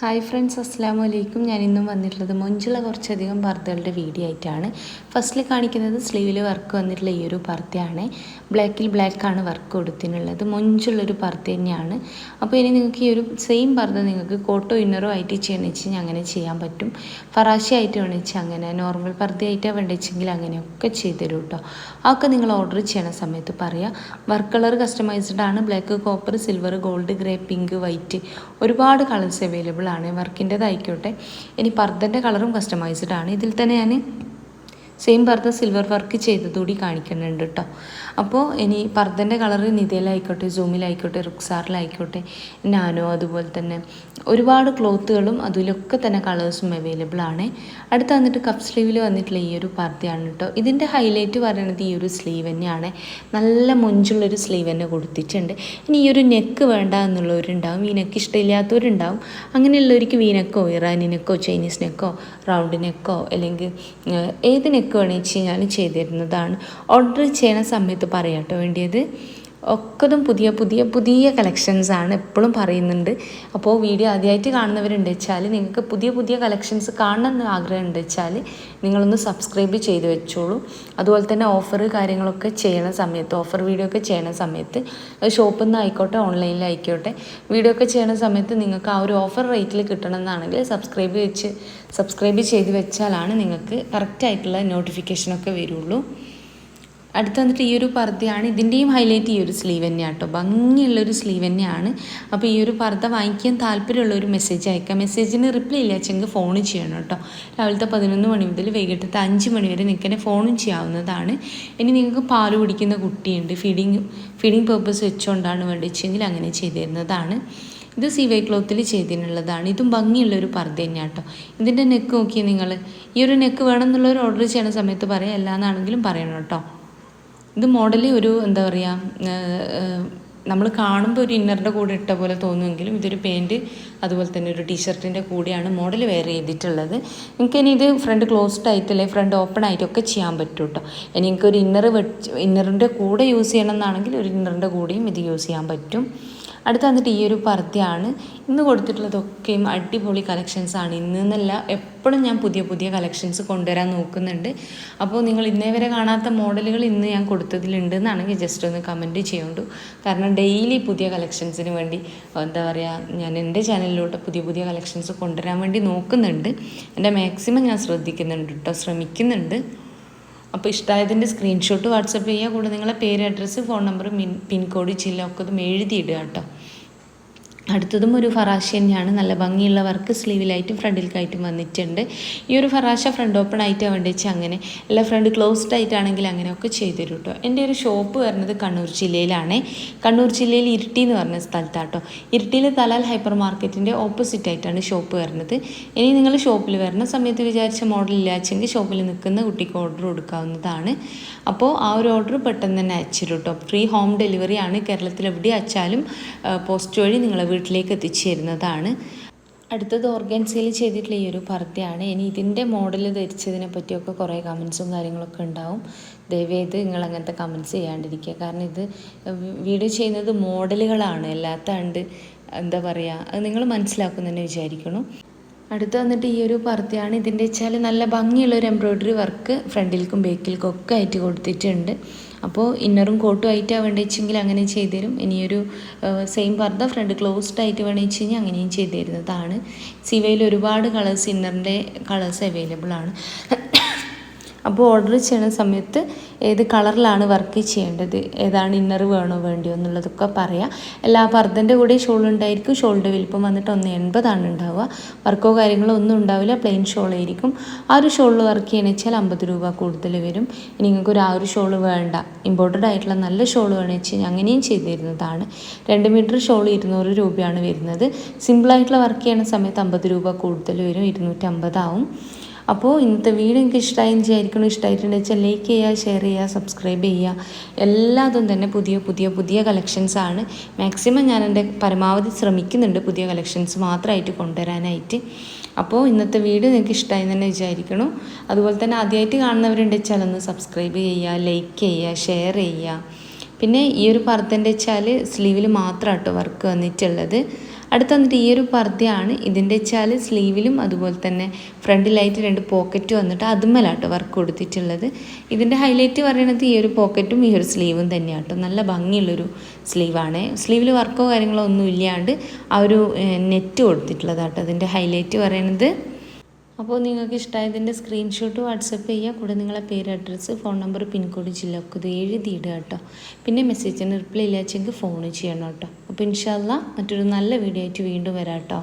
Hi friends, അസ്സലാമു അലൈക്കും. ഞാൻ ഇന്നും വന്നിട്ടുള്ളത് മൊഞ്ചുള്ള കുറച്ചധികം പർദ്ദകളുടെ വീഡിയോ ആയിട്ടാണ്. ഫസ്റ്റിൽ കാണിക്കുന്നത് സ്ലീവിൽ വർക്ക് വന്നിട്ടുള്ള ഈ ഒരു പർദ്ദയാണ്. ബ്ലാക്കിൽ ബ്ലാക്കാണ് വർക്ക് കൊടുത്തിട്ടുള്ളത്. മൊഞ്ചുള്ളൊരു പർദ്ദ തന്നെയാണ്. അപ്പോൾ ഇനി നിങ്ങൾക്ക് ഈ ഒരു സെയിം പർദ്ദ നിങ്ങൾക്ക് കോട്ടോ ഇന്നറോ ആയിട്ട് ചെയ്യണമെന്ന് വെച്ചാൽ അങ്ങനെ ചെയ്യാൻ പറ്റും. ഫറാശി ആയിട്ട് വേണമെന്ന് അങ്ങനെ, നോർമൽ പർദ്ദയായിട്ടാണ് വേണ്ടെങ്കിൽ അങ്ങനെയൊക്കെ ചെയ്തുതരും കേട്ടോ. അതൊക്കെ നിങ്ങൾ ഓർഡർ ചെയ്യണ സമയത്ത് പറയാം. വർക്ക് കളർ കസ്റ്റമൈസ്ഡ് ആണ്. Black, copper, silver, gold, grey, pink, white, ഒരുപാട് കളേഴ്സ് അവൈലബിൾ ആണ്. വർക്കിൻ്റെതായിക്കോട്ടെ. ഇനി പർദ്ദൻ്റെ കളറും കസ്റ്റമൈസ്ഡ് ആണ്. ഇതിൽ തന്നെ ഞാൻ സെയിം പർദ്ദ സിൽവർ വർക്ക് ചെയ്തതുകൂടി കാണിക്കുന്നുണ്ട് കേട്ടോ. അപ്പോൾ ഇനി പർദ്ദൻ്റെ കളർ നിതയിലായിക്കോട്ടെ, സൂമിലായിക്കോട്ടെ, റുക്സാറിലായിക്കോട്ടെ, നാനോ, അതുപോലെ തന്നെ ഒരുപാട് ക്ലോത്തുകളും അതിലൊക്കെ തന്നെ കളേഴ്സും അവൈലബിൾ ആണ്. അടുത്ത് വന്നിട്ട് കപ്പ് സ്ലീവിൽ വന്നിട്ടുള്ള ഈ ഒരു പർദ്ദയാണ് കേട്ടോ. ഇതിൻ്റെ ഹൈലൈറ്റ് പറയുന്നത് ഈ ഒരു സ്ലീവ് തന്നെയാണ്. നല്ല മൊഞ്ചുള്ളൊരു സ്ലീവ് തന്നെ കൊടുത്തിട്ടുണ്ട്. ഇനി ഈ ഒരു നെക്ക് വേണ്ട എന്നുള്ളവരുണ്ടാവും, ഈ നെക്ക് ഇഷ്ടമില്ലാത്തവരുണ്ടാവും. അങ്ങനെയുള്ളവർക്ക് വീനക്കോ, ഇറാനി നെക്കോ, ചൈനീസ് നെക്കോ, റൗണ്ട് നെക്കോ, അല്ലെങ്കിൽ ഏത് നെക്ക് വേണമെന്ന് വെച്ച് കഴിഞ്ഞാൽ ചെയ്തു തരുന്നതാണ്. ഓർഡർ ചെയ്യണ സമയത്ത് പറയാട്ടോ വേണ്ടിയത്. ഒക്കതും പുതിയ പുതിയ പുതിയ കളക്ഷൻസാണ്, എപ്പോഴും പറയുന്നുണ്ട്. അപ്പോൾ വീഡിയോ ആദ്യമായിട്ട് കാണുന്നവരുണ്ട് വെച്ചാൽ, നിങ്ങൾക്ക് പുതിയ പുതിയ കളക്ഷൻസ് കാണണമെന്ന് ആഗ്രഹം ഉണ്ട് വെച്ചാൽ നിങ്ങളൊന്ന് സബ്സ്ക്രൈബ് ചെയ്ത് വെച്ചോളൂ. അതുപോലെ തന്നെ ഓഫർ കാര്യങ്ങളൊക്കെ ചെയ്യണ സമയത്ത്, ഓഫർ വീഡിയോ ഒക്കെ ചെയ്യണ സമയത്ത്, ഷോപ്പിൽ നിന്ന് ആയിക്കോട്ടെ ഓൺലൈനിലായിക്കോട്ടെ, വീഡിയോ ഒക്കെ ചെയ്യണ സമയത്ത് നിങ്ങൾക്ക് ആ ഒരു ഓഫർ റേറ്റിൽ കിട്ടണമെന്നാണെങ്കിൽ സബ്സ്ക്രൈബ് ചെയ്ത് വെച്ചാലാണ് നിങ്ങൾക്ക് കറക്റ്റായിട്ടുള്ള നോട്ടിഫിക്കേഷനൊക്കെ വരുള്ളൂ. അടുത്ത് വന്നിട്ട് ഈ ഒരു പർദ്ദയാണ്. ഇതിൻ്റെയും ഹൈലൈറ്റ് ഈ ഒരു സ്ലീവ് തന്നെയാണ് കേട്ടോ. ഭംഗിയുള്ളൊരു സ്ലീവ് തന്നെയാണ്. അപ്പോൾ ഈ ഒരു പർദ്ദ വാങ്ങിക്കാൻ താല്പര്യമുള്ളൊരു മെസ്സേജ് അയക്കാം. മെസ്സേജിന് റിപ്ലൈ ഇല്ല വെച്ചെങ്കിൽ ഫോൺ ചെയ്യണം കേട്ടോ. രാവിലത്തെ 11 മണി മുതൽ വൈകിട്ടത്തെ 5 മണി വരെ നിങ്ങൾക്ക് ഫോണും ചെയ്യാവുന്നതാണ്. ഇനി നിങ്ങൾക്ക് പാല് കുടിക്കുന്ന കുട്ടിയുണ്ട്, ഫീഡിങ് പേർപ്പസ് വെച്ചുകൊണ്ടാണ് വേണ്ടിച്ചെങ്കിൽ അങ്ങനെ ചെയ്തു തരുന്നതാണ്. ഇത് സിവൈ ക്ലോത്തിൽ ചെയ്തിട്ടുള്ളതാണ്. ഇതും ഭംഗിയുള്ളൊരു പർദ്ദ തന്നെയാണ് കേട്ടോ. ഇതിൻ്റെ നെക്ക് നോക്കിയാൽ നിങ്ങൾ ഈ ഒരു നെക്ക് വേണമെന്നുള്ളൊരു ഓർഡർ ചെയ്യണ സമയത്ത് പറയാം, എല്ലാന്നാണെങ്കിലും പറയണം കേട്ടോ. ഇത് മോഡൽ ഒരു എന്താ പറയുക, നമ്മൾ കാണുമ്പോൾ ഒരു ഇന്നറിൻ്റെ കൂടെ ഇട്ട പോലെ തോന്നുമെങ്കിലും ഇതൊരു പാൻറ്റ് അതുപോലെ തന്നെ ഒരു ടീഷർട്ടിൻ്റെ കൂടെയാണ് മോഡൽ വെയർ ചെയ്തിട്ടുള്ളത്. നിങ്ങൾക്ക് ഇനി ഇത് ഫ്രണ്ട് ക്ലോസ്ഡ് ആയിട്ടല്ലേ ഫ്രണ്ട് ഓപ്പൺ ആയിട്ടൊക്കെ ചെയ്യാൻ പറ്റും കേട്ടോ. ഇനി നിങ്ങൾക്ക് ഒരു ഇന്നറിൻ്റെ കൂടെ യൂസ് ചെയ്യണം എന്നാണെങ്കിൽ ഒരു ഇന്നറിൻ്റെ കൂടെയും ഇത് യൂസ് ചെയ്യാൻ പറ്റും. അടുത്ത് വന്നിട്ട് ഈ ഒരു പർദ്ദയാണ്. ഇന്ന് കൊടുത്തിട്ടുള്ളതൊക്കെയും അടിപൊളി കളക്ഷൻസാണ്. ഇന്നെന്നല്ല, എപ്പോഴും ഞാൻ പുതിയ പുതിയ കളക്ഷൻസ് കൊണ്ടുവരാൻ നോക്കുന്നുണ്ട്. അപ്പോൾ നിങ്ങൾ ഇന്നേ വരെ കാണാത്ത മോഡലുകൾ ഇന്ന് ഞാൻ കൊടുത്തതിലുണ്ട് എന്നാണെങ്കിൽ ജസ്റ്റ് ഒന്ന് കമൻറ്റ് ചെയ്യുന്നുണ്ട്. കാരണം ഡെയിലി പുതിയ കളക്ഷൻസിന് വേണ്ടി എന്താ പറയുക, ഞാൻ എൻ്റെ ചാനലിലോട്ട് പുതിയ പുതിയ കളക്ഷൻസ് കൊണ്ടുവരാൻ വേണ്ടി നോക്കുന്നുണ്ട്. എൻ്റെ മാക്സിമം ഞാൻ ശ്രമിക്കുന്നുണ്ട്. അപ്പോൾ ഇഷ്ടമായതിൻ്റെ സ്ക്രീൻഷോട്ട് വാട്സപ്പ് ചെയ്യുക. കൂടെ നിങ്ങളെ പേര്, അഡ്രസ്സ്, ഫോൺ നമ്പർ, പിൻകോഡ്, ജില്ല ഒക്കെ ഇതും എഴുതിയിടുക കേട്ടോ. അടുത്തതും ഒരു ഫറാശ തന്നെയാണ്. നല്ല ഭംഗിയുള്ള വർക്ക് സ്ലീവിലായിട്ടും ഫ്രണ്ടിലേക്കായിട്ടും വന്നിട്ടുണ്ട്. ഈ ഒരു ഫറാശ ഫ്രണ്ട് ഓപ്പൺ ആയിട്ടാണ് വേണ്ടിച്ച് അങ്ങനെ, അല്ല ഫ്രണ്ട് ക്ലോസ്ഡ് ആയിട്ടാണെങ്കിൽ അങ്ങനെയൊക്കെ ചെയ്തു തരും കേട്ടോ. എൻ്റെ ഒരു ഷോപ്പ് വരുന്നത് കണ്ണൂർ ജില്ലയിലാണ്. കണ്ണൂർ ജില്ലയിൽ ഇരിട്ടി എന്ന് പറഞ്ഞ സ്ഥലത്താട്ടോ. ഇരിട്ടിയിൽ തലാൽ ഹൈപ്പർ മാർക്കറ്റിൻ്റെ ഓപ്പോസിറ്റ് ആയിട്ടാണ് ഷോപ്പ് വരുന്നത്. ഇനി നിങ്ങൾ ഷോപ്പിൽ വരുന്ന സമയത്ത് വിചാരിച്ച മോഡൽ ഇല്ലാച്ചെങ്കിൽ ഷോപ്പിൽ നിൽക്കുന്ന കുട്ടിക്ക് ഓർഡർ കൊടുക്കാവുന്നതാണ്. അപ്പോൾ ആ ഒരു ഓർഡർ പെട്ടെന്ന് തന്നെ അയച്ചു കേട്ടോ. ഫ്രീ ഹോം ഡെലിവറി ആണ്. കേരളത്തിൽ എവിടെ അയച്ചാലും പോസ്റ്റ് വഴി നിങ്ങളെ വീട്ടിലേക്ക് എത്തിച്ചു തരുന്നതാണ്. അടുത്തത് ഓർഗൻസയിൽ ചെയ്തിട്ടുള്ള ഈ ഒരു പർദ്ദയാണ്. ഇനി ഇതിൻ്റെ മോഡൽ ധരിച്ചതിനെ പറ്റിയൊക്കെ കുറേ കമൻസും കാര്യങ്ങളൊക്കെ ഉണ്ടാവും. ദയവേത് നിങ്ങൾ അങ്ങനത്തെ കമൻസ് ചെയ്യാണ്ടിരിക്കുക. കാരണം ഇത് വീഡിയോ ചെയ്യുന്നത് മോഡലുകളാണ്, അല്ലാത്തണ്ട് എന്താ പറയുക, അത് നിങ്ങൾ മനസ്സിലാക്കുമെന്ന് വിചാരിക്കണം. അടുത്ത് വന്നിട്ട് ഈ ഒരു പർദ്ദയാണ്. ഇതിൻ്റെ വെച്ചാൽ നല്ല ഭംഗിയുള്ളൊരു എംബ്രോയ്ഡറി വർക്ക് ഫ്രണ്ടിലേക്കും ബേക്കിലേക്കും ഒക്കെ ആയിട്ട് കൊടുത്തിട്ടുണ്ട്. അപ്പോൾ ഇന്നറും കോട്ടും ആയിട്ടാണ് വേണ്ടിച്ചെങ്കിൽ അങ്ങനെ ചെയ്തു തരും. ഇനിയൊരു സെയിം പർദ്ദ ഫ്രണ്ട് ക്ലോസ്ഡ് ആയിട്ട് വേണമെന്ന് വെച്ച് കഴിഞ്ഞാൽ അങ്ങനെയും ചെയ്തു തരുന്നതാണ്. സിവയിൽ ഒരുപാട് കളേഴ്സ്, ഇന്നറിൻ്റെ കളേഴ്സ് അവൈലബിൾ ആണ്. അപ്പോൾ ഓർഡർ ചെയ്യുന്ന സമയത്ത് ഏത് കളറിലാണ് വർക്ക് ചെയ്യേണ്ടത്, ഏതാണ് ഇന്നർ വേണോ വേണ്ടിയോ എന്നുള്ളതൊക്കെ പറയാം. എല്ലാ പർദ്ദൻ്റെ കൂടെ ഷോൾ ഉണ്ടായിരിക്കും. ഷോളിൻ്റെ വലിപ്പം വന്നിട്ട് 1.80 ഉണ്ടാവുക. വർക്കോ കാര്യങ്ങളോ ഒന്നും ഉണ്ടാവില്ല, പ്ലെയിൻ ഷോളായിരിക്കും. ആ ഒരു ഷോളിൽ വർക്ക് ചെയ്യണമെന്ന് വെച്ചാൽ 50 രൂപ കൂടുതൽ വരും. ഇനി നിങ്ങൾക്ക് ആ ഒരു ഷോൾ വേണ്ട, ഇമ്പോർട്ടഡ് ആയിട്ടുള്ള നല്ല ഷോൾ വേണമെന്ന് വെച്ച് കഴിഞ്ഞാൽ അങ്ങനെയും ചെയ്തു തരുന്നതാണ്. 2 മീറ്റർ ഷോൾ 200 രൂപയാണ് വരുന്നത്. സിമ്പിളായിട്ടുള്ള വർക്ക് ചെയ്യുന്ന സമയത്ത് 50 രൂപ കൂടുതൽ വരും, 250 ആവും. അപ്പോൾ ഇന്നത്തെ വീഡിയോ എനിക്ക് ഇഷ്ടമായെന്ന് വിചാരിക്കണം. ഇഷ്ടമായിട്ടുണ്ടെന്ന് വെച്ചാൽ ലൈക്ക് ചെയ്യുക, ഷെയർ ചെയ്യുക, സബ്സ്ക്രൈബ് ചെയ്യുക. എല്ലാതും തന്നെ പുതിയ കളക്ഷൻസാണ്. മാക്സിമം ഞാൻ എൻ്റെ പരമാവധി ശ്രമിക്കുന്നുണ്ട് പുതിയ കളക്ഷൻസ് മാത്രമായിട്ട് കൊണ്ടുവരാനായിട്ട്. അപ്പോൾ ഇന്നത്തെ വീഡിയോ നിങ്ങൾക്ക് ഇഷ്ടമായി തന്നെ വിചാരിക്കണം. അതുപോലെ തന്നെ ആദ്യമായിട്ട് കാണുന്നവരുണ്ടെന്ന് വെച്ചാൽ ഒന്ന് സബ്സ്ക്രൈബ് ചെയ്യുക, ലൈക്ക് ചെയ്യുക, ഷെയർ ചെയ്യുക. പിന്നെ ഈ ഒരു പർദ്ദൻ്റെ വെച്ചാൽ സ്ലീവിൽ മാത്രമാണ് കേട്ടോ വർക്ക് വന്നിട്ടുള്ളത്. അടുത്ത വന്നിട്ട് ഈ ഒരു പർദ്ദയാണ്. ഇതിൻ്റെ വെച്ചാൽ സ്ലീവിലും അതുപോലെ തന്നെ ഫ്രണ്ടിലായിട്ട് 2 പോക്കറ്റ് വന്നിട്ട് അതുമ്മലാട്ടോ വർക്ക് കൊടുത്തിട്ടുള്ളത്. ഇതിൻ്റെ ഹൈലൈറ്റ് പറയണത് ഈ ഒരു പോക്കറ്റും ഈ ഒരു സ്ലീവും തന്നെയാട്ടോ. നല്ല ഭംഗിയുള്ളൊരു സ്ലീവാണ്. സ്ലീവിൽ വർക്കോ കാര്യങ്ങളോ ഒന്നും ഇല്ലാണ്ട് ആ ഒരു നെറ്റ് കൊടുത്തിട്ടുള്ളതാട്ടോ അതിൻ്റെ ഹൈലൈറ്റ് പറയണത്. അപ്പോൾ നിങ്ങൾക്ക് ഇഷ്ടമായതിൻ്റെ സ്ക്രീൻഷോട്ട് വാട്സപ്പ് ചെയ്യുക. കൂടെ നിങ്ങളെ പേര്, അഡ്രസ്സ്, ഫോൺ നമ്പർ, പിൻകോഡ്, ജില്ല ഒക്കെ ഇത് എഴുതിയിടുക കേട്ടോ. പിന്നെ മെസ്സേജിന് റിപ്ലൈ ഇല്ലാച്ചെങ്കിൽ ഫോൺ ചെയ്യണം കേട്ടോ. അപ്പോൾ ഇൻഷാ അല്ലാഹ് മറ്റൊരു നല്ല വീഡിയോ ആയിട്ട് വീണ്ടും വരാം കേട്ടോ.